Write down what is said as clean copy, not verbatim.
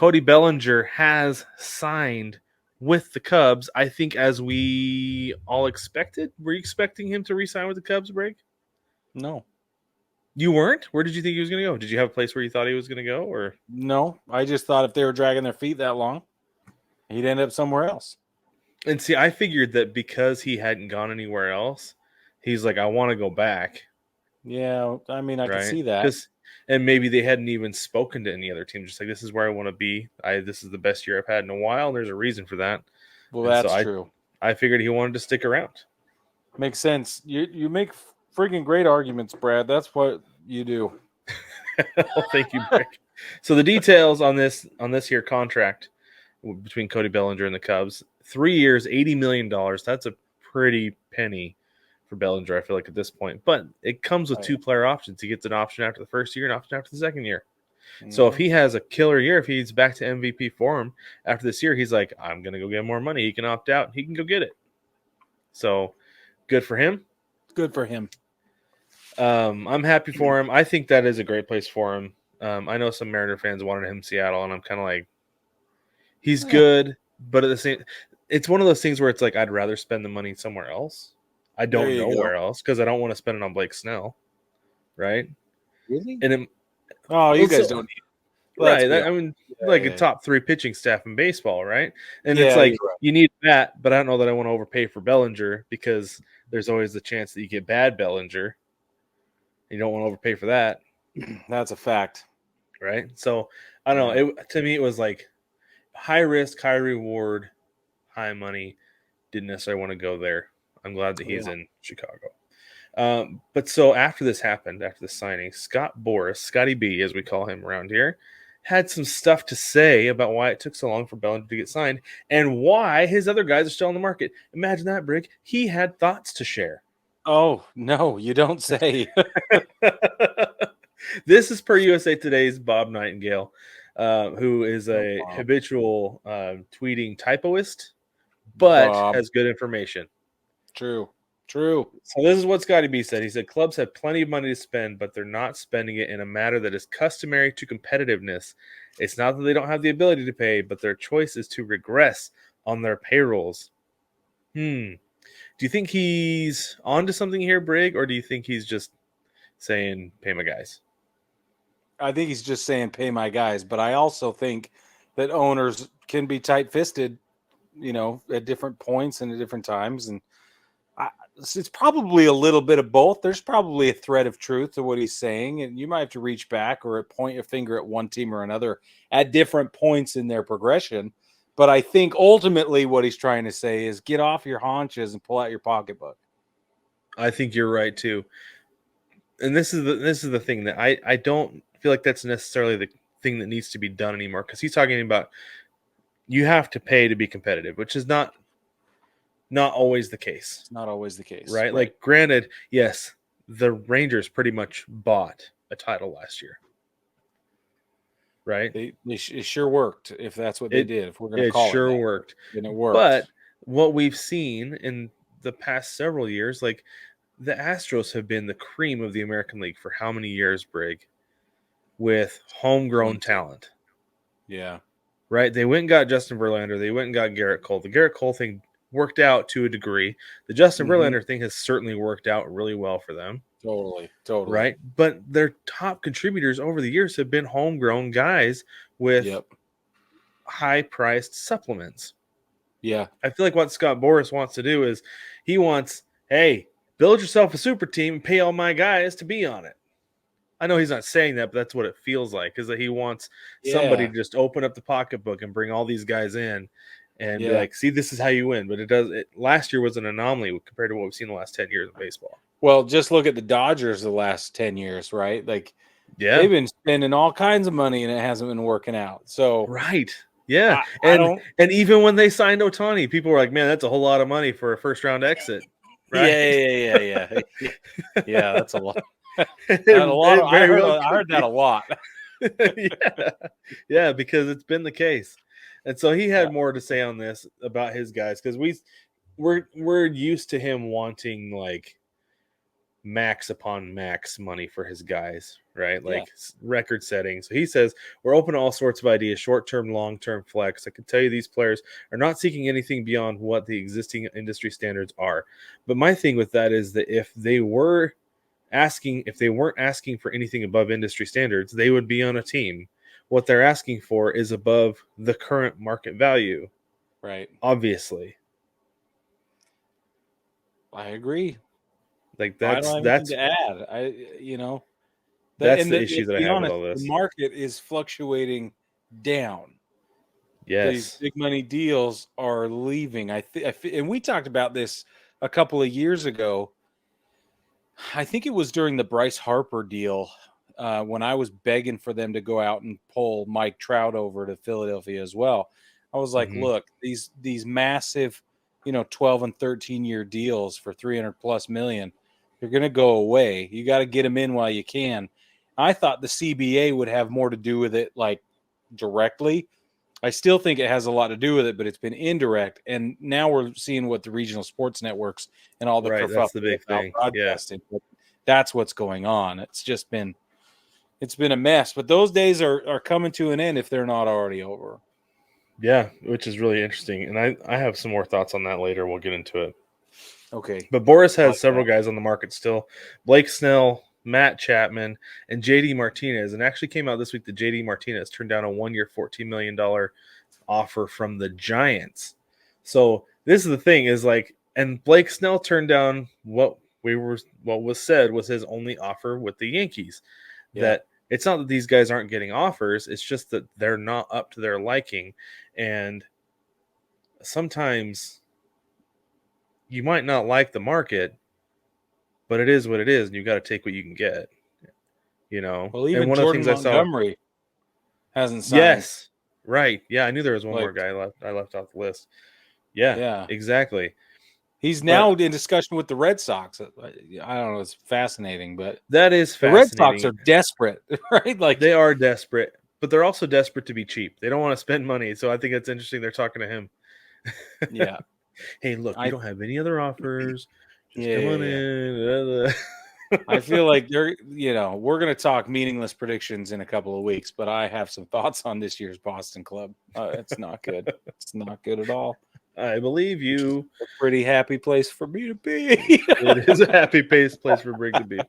Cody Bellinger has signed with the Cubs, I think, as we all expected. Were you expecting him to re-sign with the Cubs, Brig? No. You weren't? Where did you think he was going to go? Did you have a place where you thought he was going to go? Or No, I just thought if they were dragging their feet that long, he'd end up somewhere else. And see, I figured that because he hadn't gone anywhere else, he's like, I want to go back. Yeah, I mean, I can Right? see that. And maybe they hadn't even spoken to any other team. Just like, this is where I want to be. This is the best year I've had in a while. And there's a reason for that. Well, And so that's true. I figured he wanted to stick around. Makes sense. You make freaking great arguments, Brad. That's what you do. Well, thank you, Brick. So the details on this here contract between Cody Bellinger and the Cubs: 3 years, $80 million. That's a pretty penny for Bellinger, I feel like, at this point. But it comes with 2-player options. He gets an option after the first year and an option after the second year. Mm-hmm. So if he has a killer year, if he's back to MVP form after this year, he's like, I'm going to go get more money. He can opt out. He can go get it. So good for him. Good for him. I'm happy for him. I think that is a great place for him. I know some Mariner fans wanted him in Seattle, and I'm kind of like, he's good, but at the same, it's one of those things where it's like, I'd rather spend the money somewhere else. I don't know where else because I don't want to spend it on Blake Snell, right? Really? And you guys don't need right. I mean, a top 3 pitching staff in baseball, right? And it's like, you need that, but I don't know that I want to overpay for Bellinger because there's always the chance that you get bad Bellinger. You don't want to overpay for that. That's a fact. Right? So, I don't know. To me, it was like high risk, high reward, high money. Didn't necessarily want to go there. I'm glad that he's in Chicago. But so after this happened, after the signing, Scott Boras, Scotty B, as we call him around here, had some stuff to say about why it took so long for Bellinger to get signed and why his other guys are still on the market. Imagine that, Brig. He had thoughts to share. Oh, no, you don't say. This is per USA Today's Bob Nightingale, who is a habitual tweeting typoist, but has good information. True. So this is what Scotty B said. He said, clubs have plenty of money to spend, but they're not spending it in a manner that is customary to competitiveness. It's not that they don't have the ability to pay, but their choice is to regress on their payrolls. Do you think he's onto something here, Brig, or do you think he's just saying, pay my guys? I think he's just saying, pay my guys. But I also think that owners can be tight-fisted, at different points and at different times. And it's probably a little bit of both. There's probably a thread of truth to what he's saying. And you might have to reach back or point your finger at one team or another at different points in their progression. But I think ultimately what he's trying to say is get off your haunches and pull out your pocketbook. I think you're right too. And this is the thing that I don't feel like that's necessarily the thing that needs to be done anymore, because he's talking about you have to pay to be competitive, which is not always the case. It's not always the case. Right? Like, granted, yes, the Rangers pretty much bought a title last year. Right? It sure worked, if that's what they did. If we're going to call it, it sure worked. And it worked. But what we've seen in the past several years, like, the Astros have been the cream of the American League for how many years, Brig? With homegrown talent. Yeah. Right? They went and got Justin Verlander. They went and got Garrett Cole. The Garrett Cole thing worked out to a degree. The Justin Verlander thing has certainly worked out really well for them. Totally. Right? But their top contributors over the years have been homegrown guys with high-priced supplements. Yeah. I feel like what Scott Boras wants to do is he wants, hey, build yourself a super team and pay all my guys to be on it. I know he's not saying that, but that's what it feels like, is that he wants somebody to just open up the pocketbook and bring all these guys in and be like, see, this is how you win. But last year was an anomaly compared to what we've seen the last 10 years of baseball. Well, just look at the Dodgers the last 10 years, right? Like, yeah, they've been spending all kinds of money and it hasn't been working out. So, right. Yeah. And even when they signed Ohtani, people were like, man, that's a whole lot of money for a first round exit. Right? Yeah. Yeah, that's a lot. I heard that a lot. Yeah, because it's been the case. And so he had more to say on this about his guys, because we're used to him wanting like max upon max money for his guys, right? Yeah. Like record setting. So he says, we're open to all sorts of ideas, short-term, long-term flex. I can tell you these players are not seeking anything beyond what the existing industry standards are. But my thing with that is that if they weren't asking for anything above industry standards, they would be on a team. What they're asking for is above the current market value. Right. Obviously. I agree. Like I don't that's have anything that's to add. that's And the issue to that I be have with honest, all the this. market is fluctuating down. These Yes. big money deals are leaving. And we talked about this a couple of years ago. I think it was during the Bryce Harper deal when I was begging for them to go out and pull Mike Trout over to Philadelphia as well. I was like, Mm-hmm. look, these massive, 12 and 13-year deals for 300 plus million, they're going to go away. You got to get them in while you can. I thought the CBA would have more to do with it, like directly. I still think it has a lot to do with it, but it's been indirect. And now we're seeing what the regional sports networks and all the Right. That's the kerfuffle big about thing. Yeah. broadcasting. But that's what's going on. It's been a mess. But those days are coming to an end if they're not already over. Yeah, which is really interesting. And I have some more thoughts on that later. We'll get into it. Okay. But Boris I has like several that. guys on the market still. Blake Snell, Matt Chapman, and JD Martinez. And actually came out this week that JD Martinez turned down a 1-year, $14 million offer from the Giants. So this is the thing is like, and Blake Snell turned down what was said was his only offer with the Yankees. Yeah. That it's not that these guys aren't getting offers, it's just that they're not up to their liking. And sometimes you might not like the market, but it is what it is, and you got to take what you can get, Well, And even one of the Jordan things I saw, Montgomery hasn't signed. yes, right, yeah, I knew there was one more Like, guy I left off the list. Yeah, yeah. exactly. He's now But in discussion with the Red Sox. I don't know. It's fascinating, but that is the Red Sox fascinating. are desperate, right? Like, They are desperate, but they're also desperate to be cheap. They don't want to spend money, so I think it's interesting they're talking to him. yeah. Hey, look, we I don't have any other offers. Just yeah, come yeah, on yeah. in. I feel like we're going to talk meaningless predictions in a couple of weeks, but I have some thoughts on this year's Boston club. It's not good. It's not good at all. I believe you. A pretty happy place for me to be. It is a happy place for Brig to be.